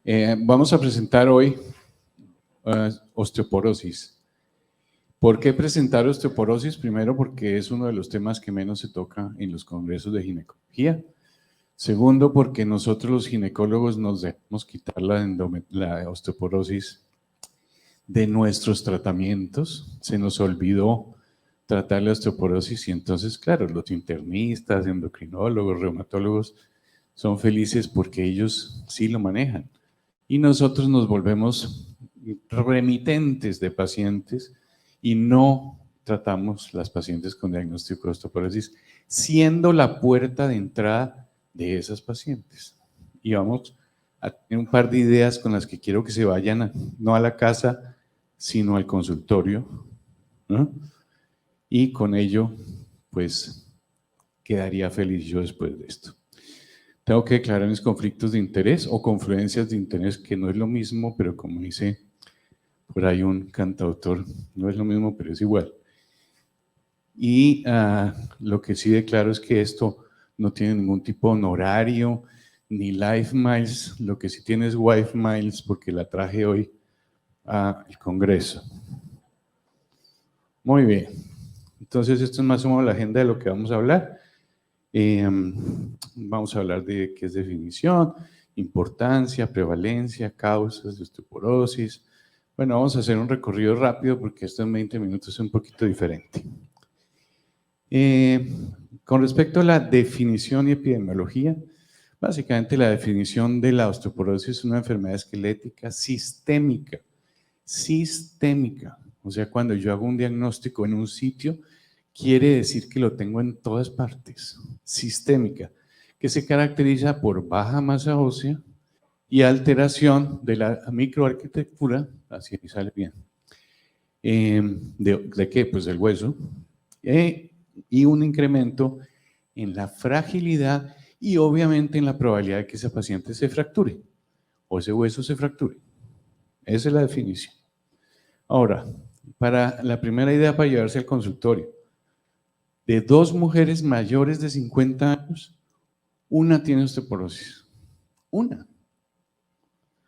Vamos a presentar hoy osteoporosis. ¿Por qué presentar osteoporosis? Primero, porque es uno de los temas que menos se toca en los congresos de ginecología. Segundo, porque nosotros los ginecólogos nos debemos quitar la osteoporosis de nuestros tratamientos. Se nos olvidó tratar la osteoporosis y entonces, claro, los internistas, endocrinólogos, reumatólogos son felices porque ellos sí lo manejan. Y nosotros nos volvemos remitentes de pacientes y no tratamos las pacientes con diagnóstico de osteoporosis, siendo la puerta de entrada de esas pacientes. Y vamos a tener un par de ideas con las que quiero que se vayan, no a la casa, sino al consultorio, ¿no? Y con ello, pues, quedaría feliz yo después de esto. Tengo que declarar mis conflictos de interés o confluencias de interés, que no es lo mismo, pero como dice por ahí un cantautor, no es lo mismo, pero es igual. Y lo que sí declaro es que esto no tiene ningún tipo de honorario, ni Life Miles. Lo que sí tiene es Wife Miles, porque la traje hoy al Congreso. Muy bien. Entonces, esto es más o menos la agenda de lo que vamos a hablar. Vamos a hablar de qué es definición, importancia, prevalencia, causas de osteoporosis. Bueno, vamos a hacer un recorrido rápido porque esto en 20 minutos es un poquito diferente. Con respecto a la definición y epidemiología, básicamente la definición de la osteoporosis es una enfermedad esquelética sistémica. Sistémica. O sea, cuando yo hago un diagnóstico en un sitio, quiere decir que lo tengo en todas partes. Sistémica, que se caracteriza por baja masa ósea y alteración de la microarquitectura, así sale bien. ¿De qué? Pues del hueso. Y un incremento en la fragilidad y obviamente en la probabilidad de que ese paciente se fracture o ese hueso se fracture. Esa es la definición. Ahora, para la primera idea para llevarse al consultorio, de 2 mujeres mayores de 50 años, una tiene osteoporosis. Una.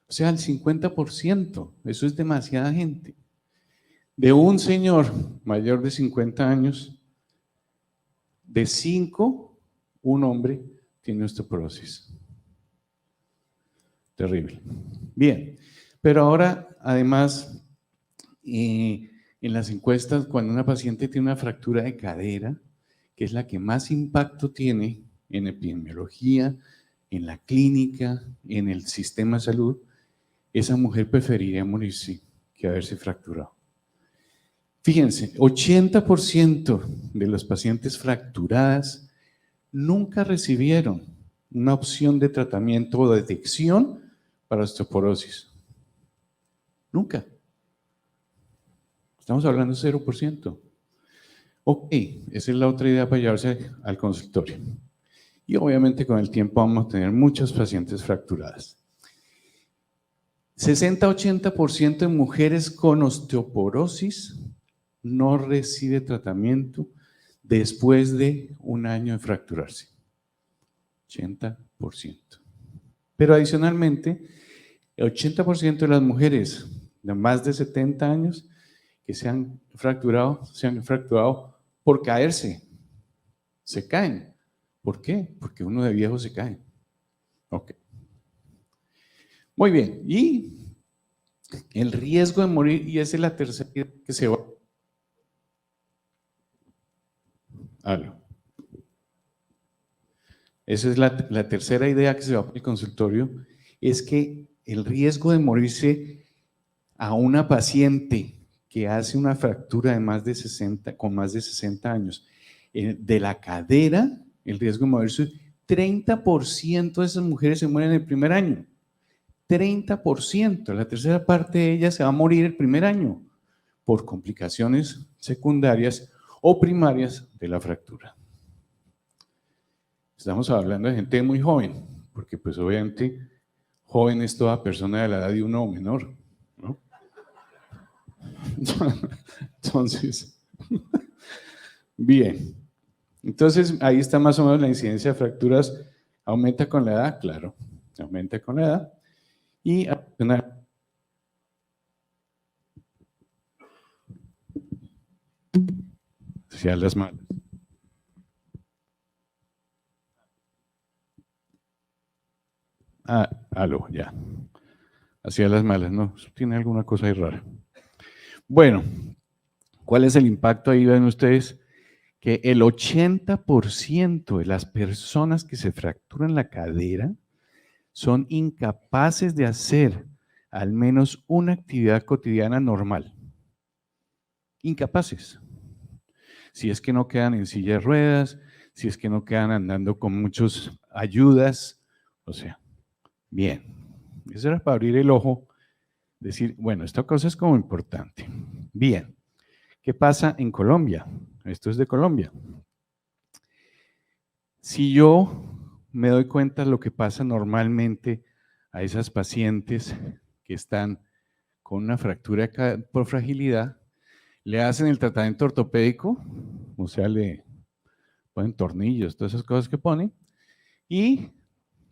O sea, el 50%. Eso es demasiada gente. De un señor mayor de 50 años, de 5, un hombre tiene osteoporosis. Terrible. Bien, pero ahora, además, en las encuestas, cuando una paciente tiene una fractura de cadera, que es la que más impacto tiene en epidemiología, en la clínica, en el sistema de salud, esa mujer preferiría morirse que haberse fracturado. Fíjense, 80% de las pacientes fracturadas nunca recibieron una opción de tratamiento o detección para osteoporosis. Nunca. Estamos hablando de 0%. Ok, esa es la otra idea para llevarse al consultorio. Y obviamente con el tiempo vamos a tener muchas pacientes fracturadas. 60-80% de mujeres con osteoporosis no recibe tratamiento después de un año de fracturarse. 80%. Pero adicionalmente, el 80% de las mujeres de más de 70 años que se han fracturado por caerse. Se caen. ¿Por qué? Porque uno de viejo se cae. Ok. Muy bien. Y el riesgo de morir, y esa es la tercera que se va. Esa es la tercera idea que se va para el consultorio, es que el riesgo de morirse a una paciente que hace una fractura de más de 60, con más de 60 años, de la cadera, el riesgo de morirse, 30% de esas mujeres se mueren el primer año. 30%, la tercera parte de ellas se va a morir el primer año por complicaciones secundarias o primarias de la fractura. Estamos hablando de gente muy joven, porque pues obviamente joven es toda persona de la edad de uno o menor, ¿no? Entonces, bien. Entonces, ahí está más o menos la incidencia de fracturas. ¿Aumenta con la edad? Claro, aumenta con la edad. y hacia las malas. Aló, ya. Hacia las malas, ¿no? Tiene alguna cosa ahí rara. Bueno, ¿cuál es el impacto ahí? Ven ustedes que el 80% de las personas que se fracturan la cadera son incapaces de hacer al menos una actividad cotidiana normal. Incapaces. Si es que no quedan en silla de ruedas, si es que no quedan andando con muchas ayudas, o sea, bien. Eso era para abrir el ojo, decir, bueno, esta cosa es como importante. Bien. ¿Qué pasa en Colombia? Esto es de Colombia. Si yo me doy cuenta de lo que pasa normalmente a esas pacientes que están con una fractura por fragilidad, le hacen el tratamiento ortopédico, o sea, le ponen tornillos, todas esas cosas que ponen, y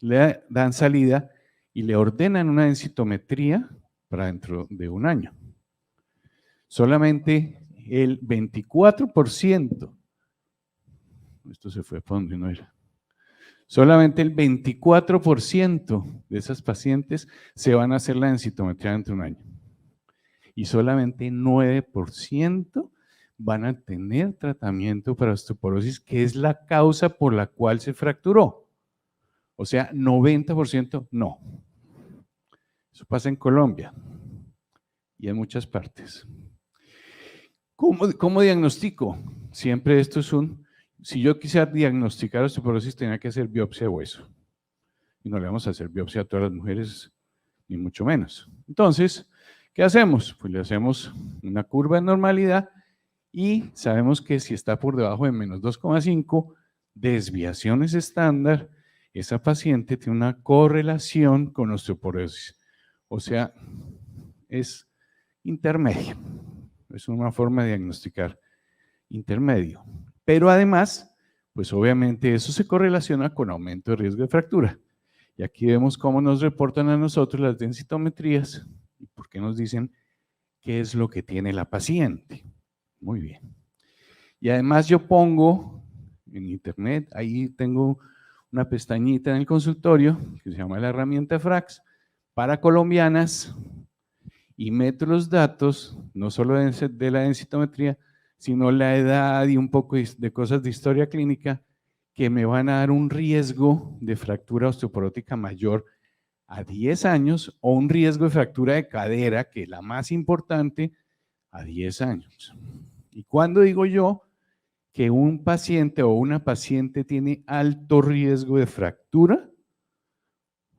le dan salida y le ordenan una densitometría para dentro de un año. Solamente el 24%, esto se fue para donde no era, solamente el 24% de esas pacientes se van a hacer la densitometría dentro de un año. Y solamente 9% van a tener tratamiento para osteoporosis, que es la causa por la cual se fracturó. O sea, 90% no. Eso pasa en Colombia y en muchas partes. ¿Cómo diagnostico? Siempre esto es si yo quisiera diagnosticar osteoporosis, tenía que hacer biopsia de hueso. Y no le vamos a hacer biopsia a todas las mujeres, ni mucho menos. Entonces, ¿qué hacemos? Pues le hacemos una curva de normalidad y sabemos que si está por debajo de menos 2,5, desviaciones estándar, esa paciente tiene una correlación con osteoporosis. O sea, es intermedia. Es una forma de diagnosticar intermedio. Pero además, pues obviamente eso se correlaciona con aumento de riesgo de fractura. Y aquí vemos cómo nos reportan a nosotros las densitometrías y por qué nos dicen qué es lo que tiene la paciente. Muy bien. Y además yo pongo en internet, ahí tengo una pestañita en el consultorio que se llama la herramienta FRAX para colombianas y meto los datos, no solo de la densitometría, sino la edad y un poco de cosas de historia clínica que me van a dar un riesgo de fractura osteoporótica mayor a 10 años o un riesgo de fractura de cadera, que es la más importante, a 10 años. ¿Y cuándo digo yo que un paciente o una paciente tiene alto riesgo de fractura?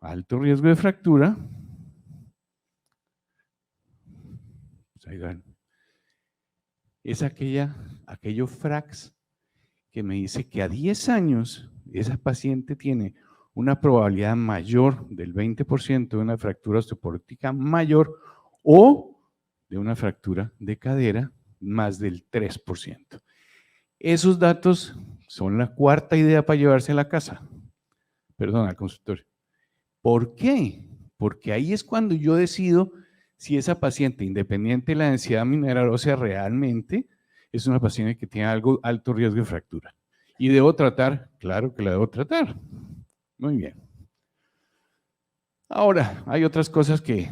Alto riesgo de fractura. Pues ahí van. Es aquello FRAX que me dice que a 10 años esa paciente tiene una probabilidad mayor del 20% de una fractura osteoporótica mayor o de una fractura de cadera más del 3%. Esos datos son la cuarta idea para llevarse a la casa, perdón, al consultorio. ¿Por qué? Porque ahí es cuando yo decido si esa paciente, independiente de la densidad mineral ósea, realmente es una paciente que tiene alto riesgo de fractura. ¿Y debo tratar? Claro que la debo tratar. Muy bien. Ahora, hay otras cosas que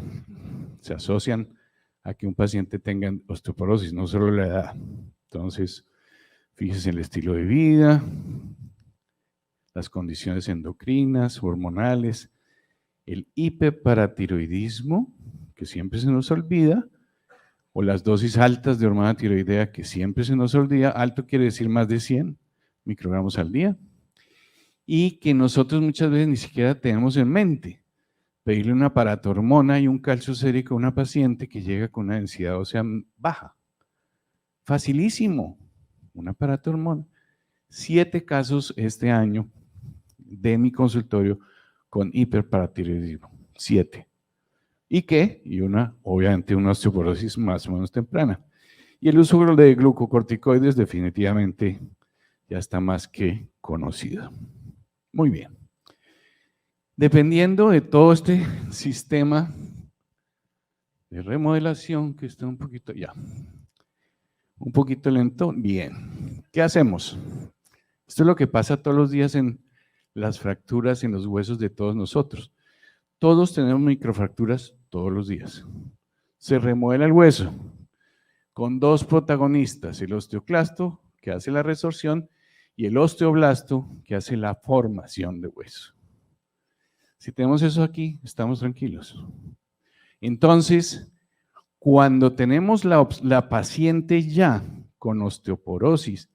se asocian a que un paciente tenga osteoporosis, no solo la edad. Entonces, fíjese en el estilo de vida, las condiciones endocrinas, hormonales, el hiperparatiroidismo, que siempre se nos olvida, o las dosis altas de hormona tiroidea, que siempre se nos olvida. Alto quiere decir más de 100 microgramos al día, y que nosotros muchas veces ni siquiera tenemos en mente. Pedirle una paratormona y un calcio sérico a una paciente que llega con una densidad ósea baja. Facilísimo, una paratormona. 7 casos este año de mi consultorio con hiperparatiroidismo. 7. ¿Y qué? Y obviamente una osteoporosis más o menos temprana. Y el uso de glucocorticoides definitivamente ya está más que conocido. Muy bien. Dependiendo de todo este sistema de remodelación que está un poquito lento, bien. ¿Qué hacemos? Esto es lo que pasa todos los días en las fracturas en los huesos de todos nosotros. Todos tenemos microfracturas todos los días. Se remueve el hueso con dos protagonistas, el osteoclasto, que hace la resorción, y el osteoblasto, que hace la formación de hueso. Si tenemos eso aquí, estamos tranquilos. Entonces, cuando tenemos la paciente ya con osteoporosis,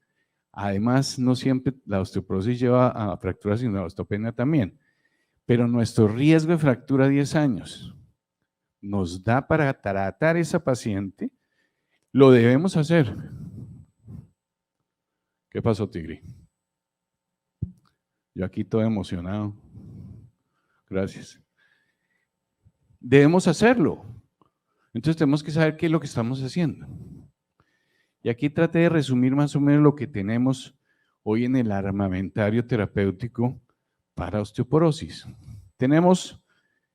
además no siempre la osteoporosis lleva a fracturas, sino a osteopenia también, pero nuestro riesgo de fractura a 10 años nos da para tratar a esa paciente, lo debemos hacer. ¿Qué pasó, Tigre? Yo aquí todo emocionado. Gracias. Debemos hacerlo. Entonces tenemos que saber qué es lo que estamos haciendo. Y aquí traté de resumir más o menos lo que tenemos hoy en el armamentario terapéutico para osteoporosis. Tenemos,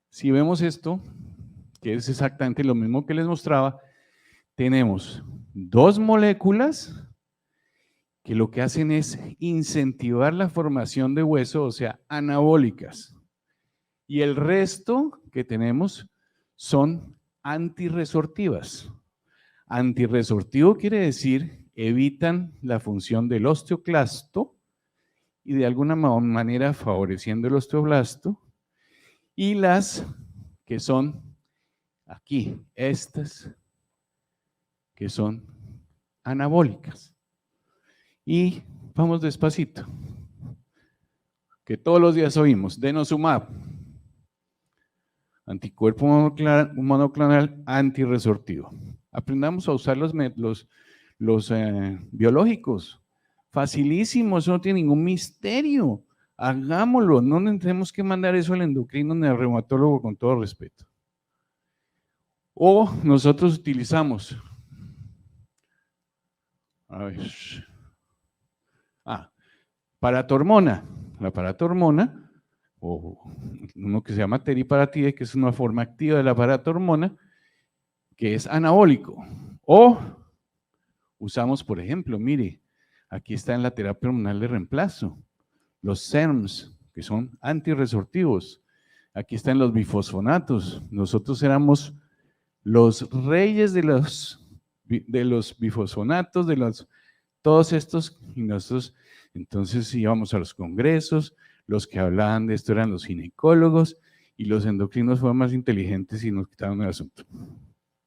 si vemos esto, que es exactamente lo mismo que les mostraba, tenemos dos moléculas que lo que hacen es incentivar la formación de hueso, o sea, anabólicas. Y el resto que tenemos son antirresortivas. Antirresortivo quiere decir evitan la función del osteoclasto y de alguna manera favoreciendo el osteoblasto. Y las que son aquí, estas que son anabólicas. Y vamos despacito, que todos los días oímos, denosumab, anticuerpo monoclonal antirresortivo. Aprendamos a usar los biológicos. Facilísimo, eso no tiene ningún misterio. Hagámoslo, no tenemos que mandar eso al endocrino ni al reumatólogo, con todo respeto. O nosotros utilizamos, a ver, paratormona. La paratormona, o uno que se llama teriparatide, que es una forma activa de la paratormona, que es anabólico. O usamos, por ejemplo, mire, aquí está en la terapia hormonal de reemplazo, los SERMs, que son antirresortivos. Aquí están los bifosfonatos. Nosotros éramos los reyes de los bifosfonatos, todos estos, y nosotros entonces íbamos a los congresos, los que hablaban de esto eran los ginecólogos, y los endocrinos fueron más inteligentes y nos quitaron el asunto.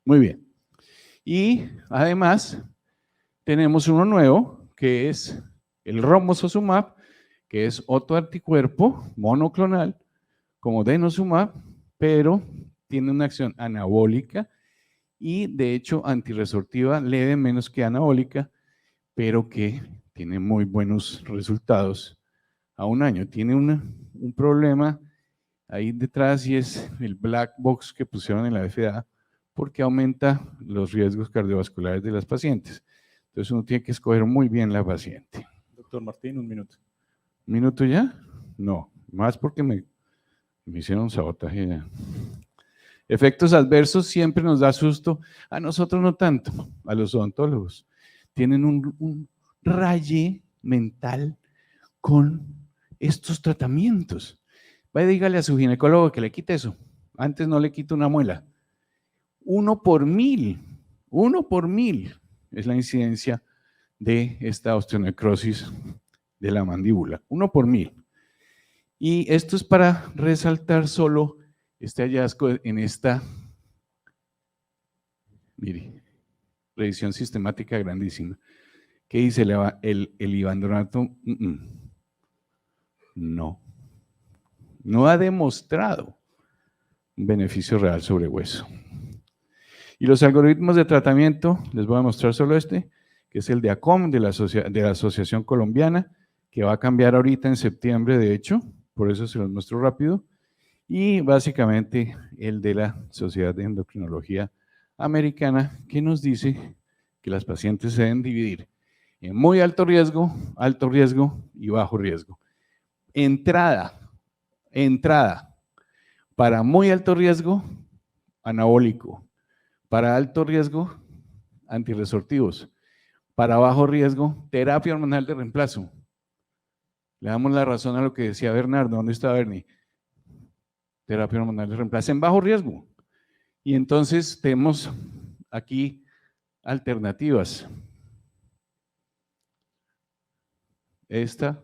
Muy bien. Y además tenemos uno nuevo, que es el romosozumab, que es otro anticuerpo monoclonal, como denosumab, pero tiene una acción anabólica y de hecho antirresortiva leve, menos que anabólica, pero que tiene muy buenos resultados a un año. Tiene un problema ahí detrás y es el black box que pusieron en la FDA, porque aumenta los riesgos cardiovasculares de las pacientes. Entonces uno tiene que escoger muy bien la paciente. Doctor Martín, un minuto. ¿Un minuto ya? No, más porque me hicieron sabotaje ya. Efectos adversos siempre nos da susto, a nosotros no tanto, a los odontólogos. Tienen un raye mental con estos tratamientos. Vaya, dígale a su ginecólogo que le quite eso. Antes no le quito una muela. 1 por 1000 es la incidencia de esta osteonecrosis de la mandíbula. 1 por 1000. Y esto es para resaltar solo este hallazgo en esta, mire, revisión sistemática grandísima. ¿Qué dice el ivandronato? No ha demostrado un beneficio real sobre hueso. Y los algoritmos de tratamiento, les voy a mostrar solo este, que es el de ACOM, de la Asociación Colombiana, que va a cambiar ahorita en septiembre, de hecho, por eso se los muestro rápido, y básicamente el de la Sociedad de Endocrinología Americana, que nos dice que las pacientes se deben dividir en muy alto riesgo y bajo riesgo. Entrada, Para muy alto riesgo, anabólico. Para alto riesgo, antirresortivos. Para bajo riesgo, terapia hormonal de reemplazo. Le damos la razón a lo que decía Bernardo. ¿Dónde está Bernie? Terapia hormonal de reemplazo en bajo riesgo. Y entonces tenemos aquí alternativas. Esta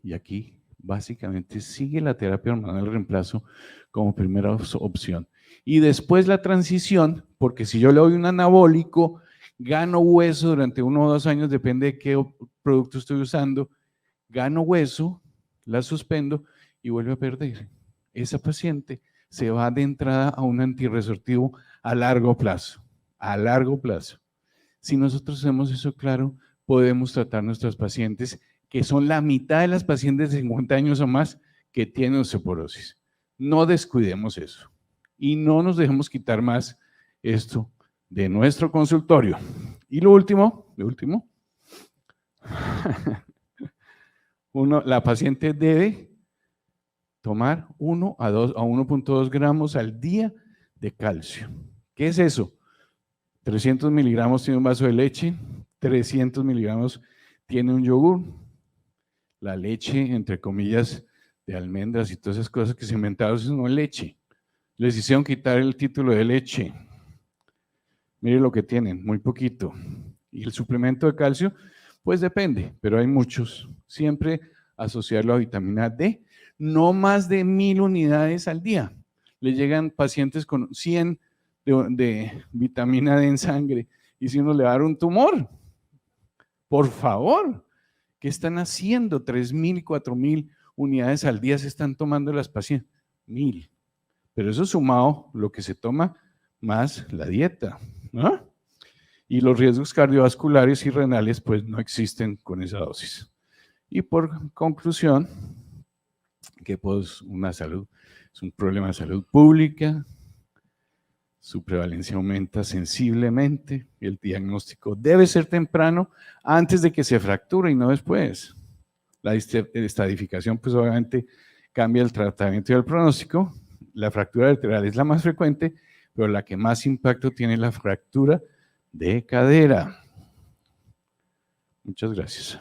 y aquí básicamente sigue la terapia hormonal de reemplazo como primera opción. Y después la transición, porque si yo le doy un anabólico, gano hueso durante 1 o 2 años, depende de qué producto estoy usando, gano hueso, la suspendo y vuelve a perder. Esa paciente se va de entrada a un antirresortivo a largo plazo, a largo plazo. Si nosotros hacemos eso claro, podemos tratar nuestras pacientes, que son la mitad de las pacientes de 50 años o más que tienen osteoporosis. No descuidemos eso y no nos dejemos quitar más esto de nuestro consultorio. Y lo último, la paciente debe tomar 1 a 1.2 gramos al día de calcio. ¿Qué es eso? 300 miligramos tiene un vaso de leche, 300 miligramos tiene un yogur, la leche, entre comillas, de almendras y todas esas cosas que se inventaron, eso no es leche. Les hicieron quitar el título de leche. Mire lo que tienen, muy poquito. Y el suplemento de calcio, pues depende, pero hay muchos. Siempre asociarlo a vitamina D, no más de 1000 unidades al día. Le llegan pacientes con 100 de vitamina D en sangre y si uno le va a dar un tumor, por favor, ¿qué están haciendo? 3000 y 4000 unidades al día se están tomando las pacientes, 1000. Pero eso sumado lo que se toma más la dieta, ¿no? Y los riesgos cardiovasculares y renales pues no existen con esa dosis. Y por conclusión, que pues una salud es un problema de salud pública, su prevalencia aumenta sensiblemente, el diagnóstico debe ser temprano antes de que se fracture y no después. La estadificación pues obviamente cambia el tratamiento y el pronóstico. La fractura lateral es la más frecuente, pero la que más impacto tiene la fractura de cadera. Muchas gracias.